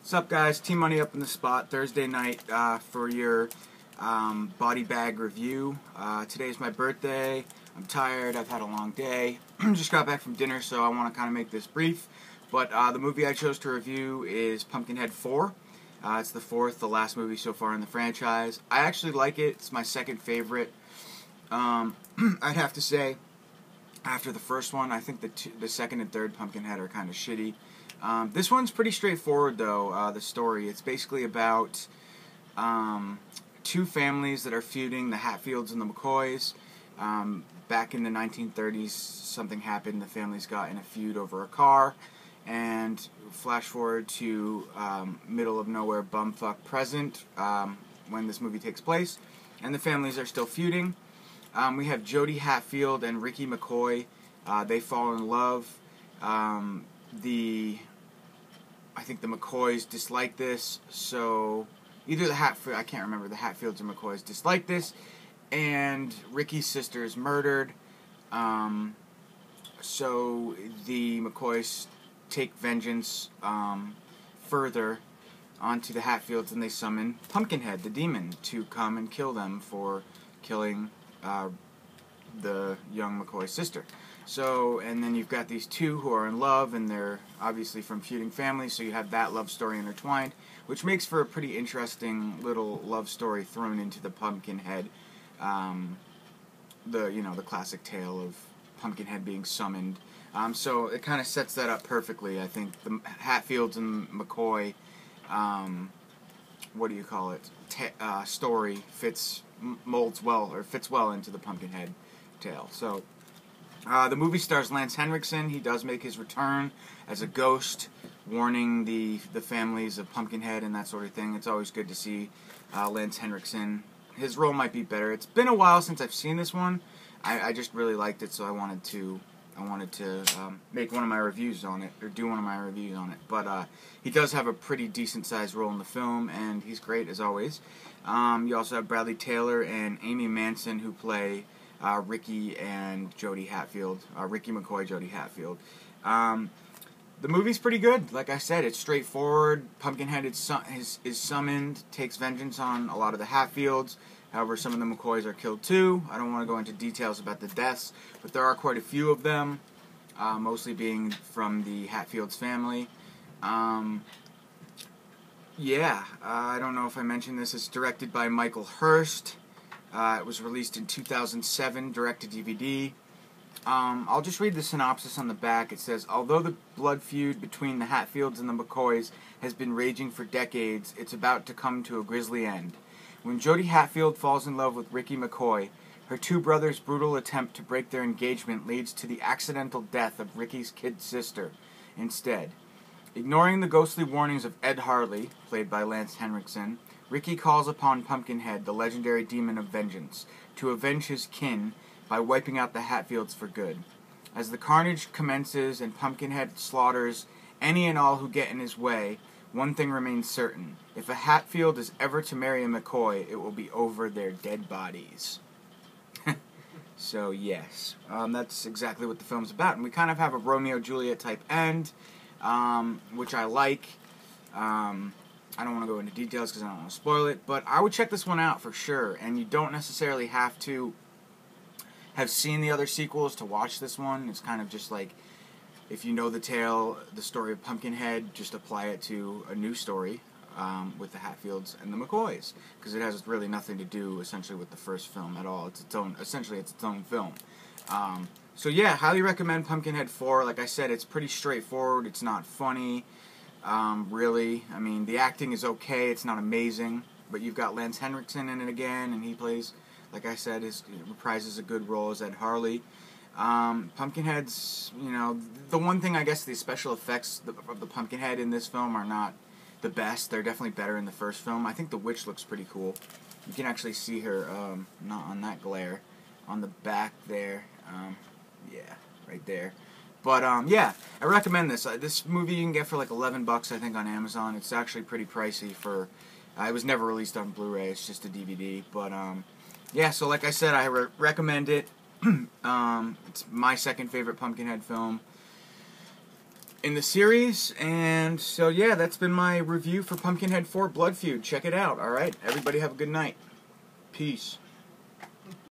What's up, guys? Team Money up in the spot Thursday night for your body bag review. Today's my birthday. I'm tired. I've had a long day. Just got back from dinner, so I want to kind of make this brief. But the movie I chose to review is Pumpkinhead 4. It's the last movie so far in the franchise. I actually like it. It's my second favorite. I'd have to say, after the first one, I think the second and third Pumpkinhead are kind of shitty. This one's pretty straightforward, though, the story. It's basically about two families that are feuding, the Hatfields and the McCoys. Back in the 1930s, something happened. The families got in a feud over a car. And flash forward to middle of nowhere bumfuck present when this movie takes place. And the families are still feuding. We have Jody Hatfield and Ricky McCoy. They fall in love. I think the McCoys dislike this, so either the Hatfields or McCoys dislike this, and Ricky's sister is murdered. So the McCoys take vengeance further onto the Hatfields, and they summon Pumpkinhead, the demon, to come and kill them for killing the young McCoy sister. So, and then you've got these two who are in love, and they're obviously from feuding families, so you have that love story intertwined, which makes for a pretty interesting little love story thrown into the Pumpkinhead, the classic tale of Pumpkinhead being summoned. So it kind of sets that up perfectly. I think the Hatfields and McCoy, story fits well into the Pumpkinhead tale. So the movie stars Lance Henriksen. He does make his return as a ghost, warning the families of Pumpkinhead and that sort of thing. It's always good to see Lance Henriksen. His role might be better. It's been a while since I've seen this one. I just really liked it, so I wanted to make one of my reviews on it, or do one of my reviews on it. But he does have a pretty decent-sized role in the film, and he's great as always. You also have Bradley Taylor and Amy Manson, who play Ricky and Jody Hatfield. Ricky McCoy, Jody Hatfield. The movie's pretty good. Like I said, it's straightforward. Pumpkinhead is summoned, takes vengeance on a lot of the Hatfields. However, some of the McCoys are killed too. I don't want to go into details about the deaths, but there are quite a few of them, mostly being from the Hatfields family. I don't know if I mentioned this. It's directed by Michael Hurst. It was released in 2007, direct-to-DVD. I'll just read the synopsis on the back. It says, although the blood feud between the Hatfields and the McCoys has been raging for decades, it's about to come to a grisly end. When Jody Hatfield falls in love with Ricky McCoy, her two brothers' brutal attempt to break their engagement leads to the accidental death of Ricky's kid sister instead. Ignoring the ghostly warnings of Ed Harley, played by Lance Henriksen, Ricky calls upon Pumpkinhead, the legendary demon of vengeance, to avenge his kin by wiping out the Hatfields for good. As the carnage commences and Pumpkinhead slaughters any and all who get in his way, one thing remains certain. If a Hatfield is ever to marry a McCoy, it will be over their dead bodies. So, yes, that's exactly what the film's about. And we kind of have a Romeo-Juliet type end, which I like. I don't want to go into details because I don't want to spoil it, but I would check this one out for sure. And you don't necessarily have to have seen the other sequels to watch this one. It's kind of just like, if you know the story of Pumpkinhead, just apply it to a new story with the Hatfields and the McCoys, because it has really nothing to do essentially with the first film at all. It's its own film. So yeah, highly recommend Pumpkinhead 4. Like I said, it's pretty straightforward. It's not funny, really. I mean, the acting is okay. It's not amazing, but you've got Lance Henriksen in it again, and he plays, like I said, reprises a good role as Ed Harley. Pumpkinhead's, the one thing, I guess, the special effects of the Pumpkinhead in this film are not the best. They're definitely better in the first film. I think the witch looks pretty cool. You can actually see her, not on that glare, on the back there. Right there. But, I recommend this. This movie you can get for like $11, I think, on Amazon. It's actually pretty pricey for, it was never released on Blu-ray. It's just a DVD. But, so like I said, I recommend it. It's my second favorite Pumpkinhead film. in the series. And so, yeah, that's been my review for Pumpkinhead 4 Blood Feud. Check it out, alright? Everybody have a good night. Peace.